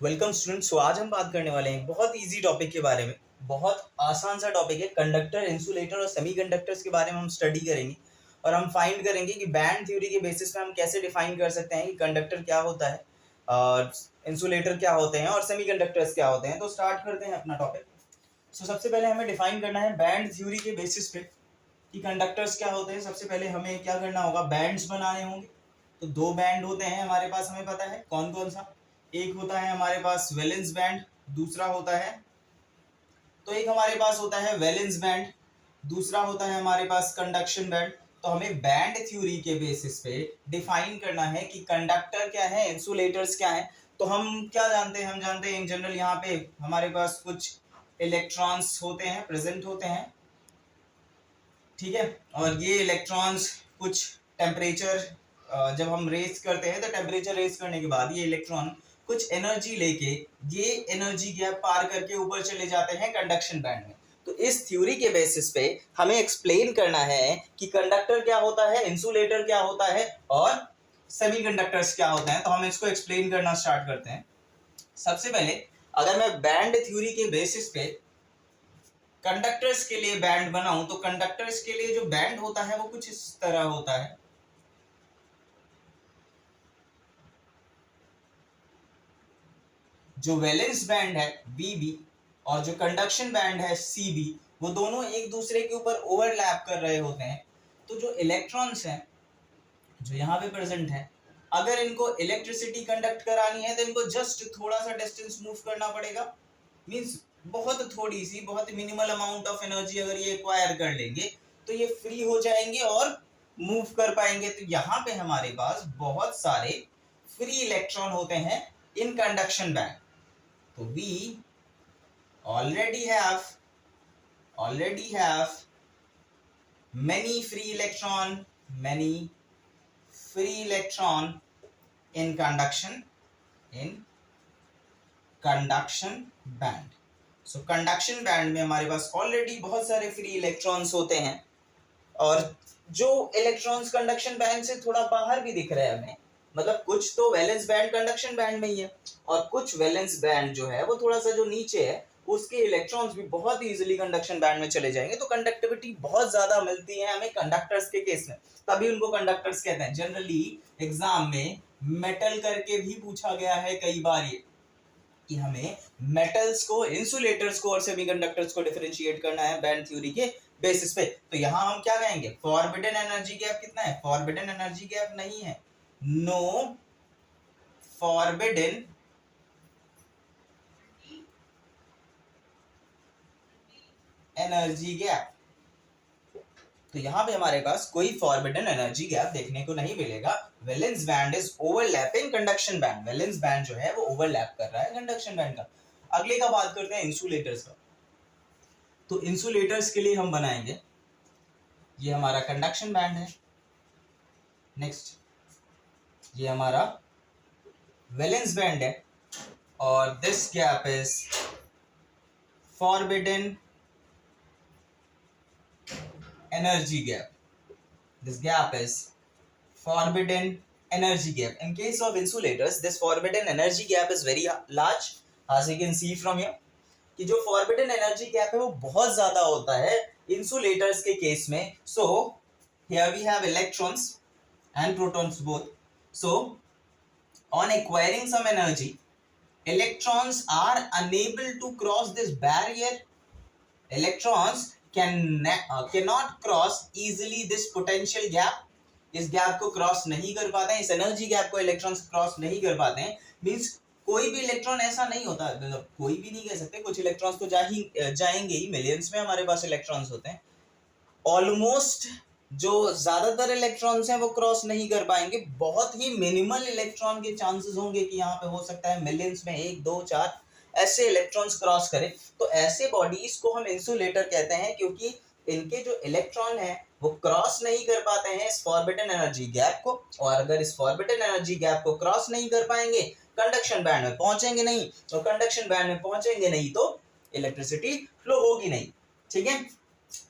Welcome students. तो आज हम बात करने वाले हैं बहुत इजी टॉपिक के बारे में। बहुत आसान सा टॉपिक है। कंडक्टर, इंसुलेटर और सेमीकंडक्टर्स के बारे में हम स्टडी करेंगे और हम फाइंड करेंगे कि बैंड थ्योरी के बेसिस पे हम कैसे डिफाइन कर सकते हैं कि कंडक्टर क्या होता है और इंसुलेटर क्या होते हैं और सेमीकंडक्टर्स क्या होते हैं। तो स्टार्ट करते हैं अपना टॉपिक। सबसे पहले हमें डिफाइन करना है बैंड थ्योरी के बेसिस पे कि कंडक्टर्स क्या होते हैं। सबसे पहले हमें क्या करना होगा, बैंड्स बनाने होंगे। तो दो बैंड होते हैं हमारे पास, हमें पता है कौन कौन सा। एक होता है हमारे पास वैलेंस बैंड, दूसरा होता है एक हमारे पास होता है वैलेंस बैंड, दूसरा होता है हमारे पास कंडक्शन बैंड। तो हमें बैंड थ्योरी के बेसिस पे डिफाइन करना है कि कंडक्टर क्या है, इंसुलेटर्स क्या है। तो हम क्या जानते हैं, हम जानते हैं इन जनरल यहाँ पे हमारे पास कुछ इलेक्ट्रॉन्स होते हैं, प्रेजेंट होते हैं, ठीक है। और ये इलेक्ट्रॉन्स कुछ टेम्परेचर जब हम रेस करते हैं तो टेम्परेचर रेस करने के बाद ये इलेक्ट्रॉन कुछ एनर्जी लेके ये एनर्जी गैप पार करके ऊपर चले जाते हैं कंडक्शन बैंड में। तो इस थ्योरी के बेसिस पे हमें एक्सप्लेन करना है कि कंडक्टर क्या होता है, इंसुलेटर क्या होता है और सेमीकंडक्टर्स क्या होते हैं। तो हम इसको एक्सप्लेन करना स्टार्ट करते हैं। सबसे पहले अगर मैं बैंड थ्योरी के बेसिस पे कंडक्टर्स के लिए बैंड बनाऊं तो कंडक्टर्स के लिए जो बैंड होता है वो कुछ इस तरह होता है। जो वैलेंस बैंड है Vb और जो कंडक्शन बैंड है Cb, वो दोनों एक दूसरे के ऊपर ओवरलैप कर रहे होते हैं। तो जो इलेक्ट्रॉन्स हैं जो यहाँ पे प्रेजेंट है, अगर इनको इलेक्ट्रिसिटी कंडक्ट करानी है तो इनको जस्ट थोड़ा सा डिस्टेंस मूव करना पड़ेगा। मींस बहुत थोड़ी सी, बहुत मिनिमल अमाउंट ऑफ एनर्जी अगर ये एक्वायर कर लेंगे तो ये फ्री हो जाएंगे और मूव कर पाएंगे। तो यहाँ पे हमारे पास बहुत सारे फ्री इलेक्ट्रॉन होते हैं इन कंडक्शन बैंड। तो we already have many free electron in conduction band. So conduction band में हमारे पास ऑलरेडी बहुत सारे फ्री इलेक्ट्रॉन्स होते हैं और जो इलेक्ट्रॉन्स कंडक्शन बैंड से थोड़ा बाहर भी दिख रहे हैं हमें, मतलब कुछ तो वैलेंस बैंड कंडक्शन बैंड में ही है और कुछ वैलेंस बैंड जो है वो थोड़ा सा जो नीचे है उसके इलेक्ट्रॉन्स भी बहुत इजीली कंडक्शन बैंड में चले जाएंगे। तो कंडक्टिविटी बहुत ज्यादा मिलती है हमें कंडक्टर्स के केस में, तभी उनको कंडक्टर्स कहते हैं। जनरली एग्जाम में मेटल करके भी पूछा गया है कई बार ये कि हमें मेटल्स को, इंसुलेटर्स को और सेमीकंडक्टर्स को डिफरेंशिएट करना है बैंड थ्योरी के बेसिस पे। तो यहां हम क्या कहेंगे, फॉरबिडन एनर्जी गैप कितना है, फॉरबिडन एनर्जी गैप नहीं है, नो फॉरबिडन एनर्जी गैप। तो यहां पे हमारे पास कोई फॉरबिडन एनर्जी गैप देखने को नहीं मिलेगा। Valence band is overlapping conduction band, valence band जो है वो ओवरलैप कर रहा है कंडक्शन बैंड का। अगले का बात करते हैं इंसुलेटर्स का। तो इंसुलेटर्स के लिए हम बनाएंगे, ये हमारा कंडक्शन बैंड है, नेक्स्ट ये हमारा वैलेंस बैंड है और this gap is forbidden energy gap, this gap is forbidden energy gap. In case of insulators, this forbidden energy gap is very large, as you can see from here कि जो forbidden energy gap है वो बहुत ज्यादा होता है insulators के case में। So here we have electrons and protons both. So on acquiring some energy, electrons are unable to cross this barrier. Electrons cannot cross easily this potential gap. इस gap को क्रॉस नहीं कर पाते हैं, इस energy gap को electrons cross नहीं कर पाते हैं। मींस कोई भी इलेक्ट्रॉन ऐसा नहीं होता, मतलब कोई भी नहीं कह सकते, कुछ इलेक्ट्रॉन्स तो जाएंगे ही, मिलियंस में हमारे पास इलेक्ट्रॉन्स होते हैं। ऑलमोस्ट जो ज्यादातर इलेक्ट्रॉन्स हैं वो क्रॉस नहीं कर पाएंगे, बहुत ही मिनिमल इलेक्ट्रॉन के चांसेस होंगे कि यहाँ पे हो सकता है मिलियंस में 1 2 4 ऐसे इलेक्ट्रॉन्स क्रॉस करें। तो ऐसे बॉडीज को हम इंसुलेटर कहते हैं क्योंकि इनके जो इलेक्ट्रॉन है वो क्रॉस नहीं कर पाते हैं इस फॉरबिडन एनर्जी गैप को, और अगर इस फॉरबिडन एनर्जी गैप को क्रॉस नहीं कर पाएंगे कंडक्शन बैंड में पहुंचेंगे नहीं, और कंडक्शन बैंड में पहुंचेंगे नहीं तो इलेक्ट्रिसिटी फ्लो होगी नहीं, ठीक है।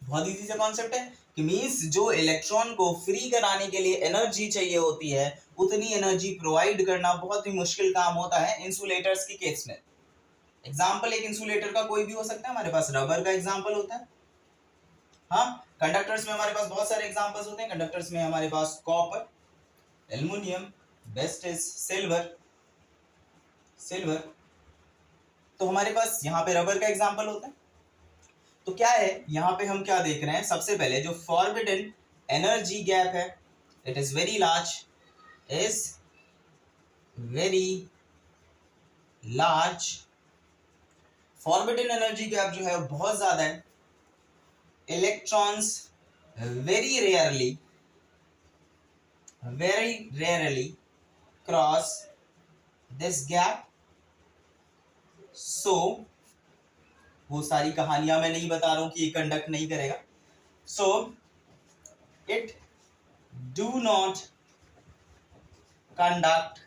बहुत इजी सा कॉन्सेप्ट है कि मींस जो इलेक्ट्रॉन को फ्री कराने के लिए एनर्जी चाहिए होती है उतनी एनर्जी प्रोवाइड करना बहुत ही मुश्किल काम होता है इंसुलेटर्स के केस में। एग्जाम्पल एक इंसुलेटर का कोई भी हो सकता है, हमारे पास रबर का एग्जाम्पल होता है। हाँ, कंडक्टर्स में हमारे पास बहुत सारे एग्जाम्पल्स होते हैं। कंडक्टर्स में हमारे पास copper, aluminium, best is silver. तो हमारे पास यहाँ पे रबर का एग्जाम्पल होता है। तो क्या है यहाँ पे हम क्या देख रहे हैं, सबसे पहले जो फॉरबिडन एनर्जी गैप है, it is very large. Forbidden energy gap जो है वो बहुत ज्यादा है। Electrons very rarely cross this gap, so वो सारी कहानियां मैं नहीं बता रहा हूं कि ये कंडक्ट नहीं करेगा। so it do not conduct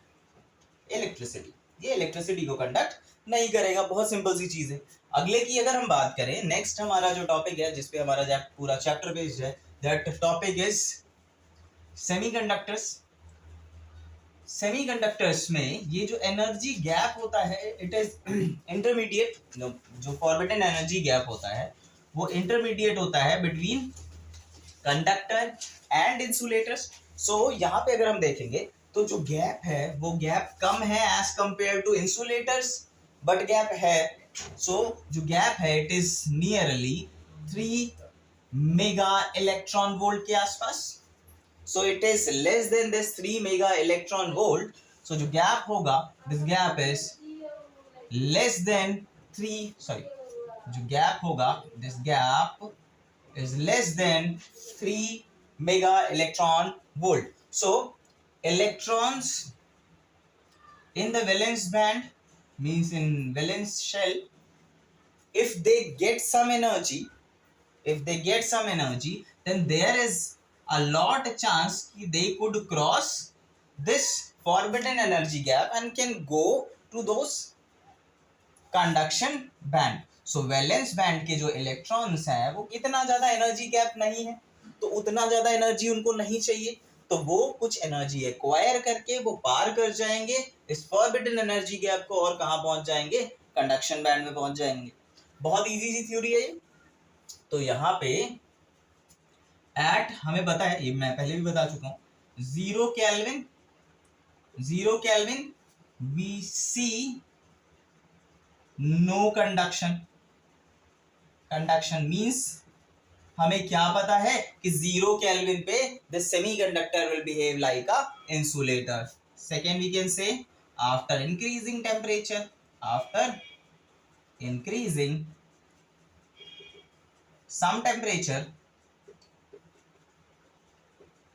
electricity, ये इलेक्ट्रिसिटी को कंडक्ट नहीं करेगा। बहुत सिंपल सी चीज है। अगले की अगर हम बात करें, नेक्स्ट हमारा जो टॉपिक है जिसपे हमारा पूरा चैप्टर बेस्ड है, that topic is semiconductors. Semiconductors में ये जो एनर्जी गैप होता है इट इज इंटरमीडिएट। जो फॉरबिडन एनर्जी गैप होता है वो इंटरमीडिएट होता है बिटवीन कंडक्टर एंड इंसुलेटर्स। सो यहाँ पे अगर हम देखेंगे तो जो गैप है वो गैप कम है as compare to insulators, but gap है। सो जो गैप है it is nearly 3 mega electron volt के आसपास। So it is less than this 3 mega electron volt. So जो gap होगा, this gap is less than 3. Sorry, जो gap होगा, this gap is less than 3 mega electron volt. So electrons in the valence band, means in valence shell, if they get some energy, then there is a lot chance they could cross this forbidden energy gap and can go to those conduction band. So valence band के जो electrons हैं वो इतना ज़्यादा energy gap नहीं है, तो उतना ज़्यादा energy उनको नहीं चाहिए, तो वो कुछ energy acquire करके वो पार कर जाएंगे इस forbidden energy gap को और कहाँ पहुँच जाएंगे, conduction band में पहुँच जाएंगे। बहुत easy सी theory है ये। तो यहाँ पे एट हमें पता है, ये मैं पहले भी बता चुका हूं, 0 kelvin we see no conduction means हमें क्या पता है कि 0 केल्विन पे the semiconductor will behave like a insulator. Second we can say after increasing some temperature,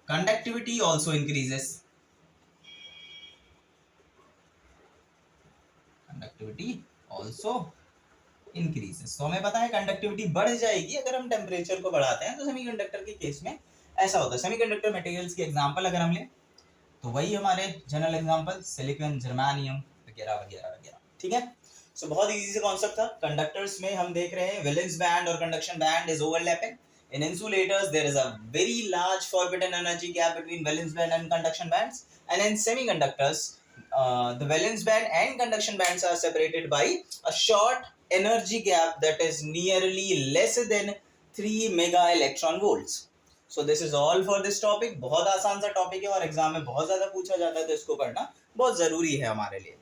conductivity also increases. तो हमें पता है कंडक्टिविटी बढ़ जाएगी अगर हम टेम्परेचर को बढ़ाते हैं। तो सेमीकंडक्टर के केस में ऐसा होता है। सेमीकंडक्टर मटेरियल्स की एग्जांपल अगर हम लें तो वही हमारे जनरल एग्जांपल सिलिकॉन, जर्मेनियम वगैरह वगैरह वगैरह। ठीक है। सो बहुत इजी से कॉन्सेप्ट था। कंडक्टर्स में हम देख रहे हैं वैलेंस बैंड और conduction band is overlapping. In insulators, there is a very large forbidden energy gap between valence band and conduction bands. And in semiconductors, the valence band and conduction bands are separated by a short energy gap that is nearly less than 3 mega electron volts. So this is all for this topic. बहुत आसान सा topic है और exam में बहुत ज़्यादा पूछा जाता है, तो इसको पढ़ना बहुत ज़रूरी है हमारे लिए।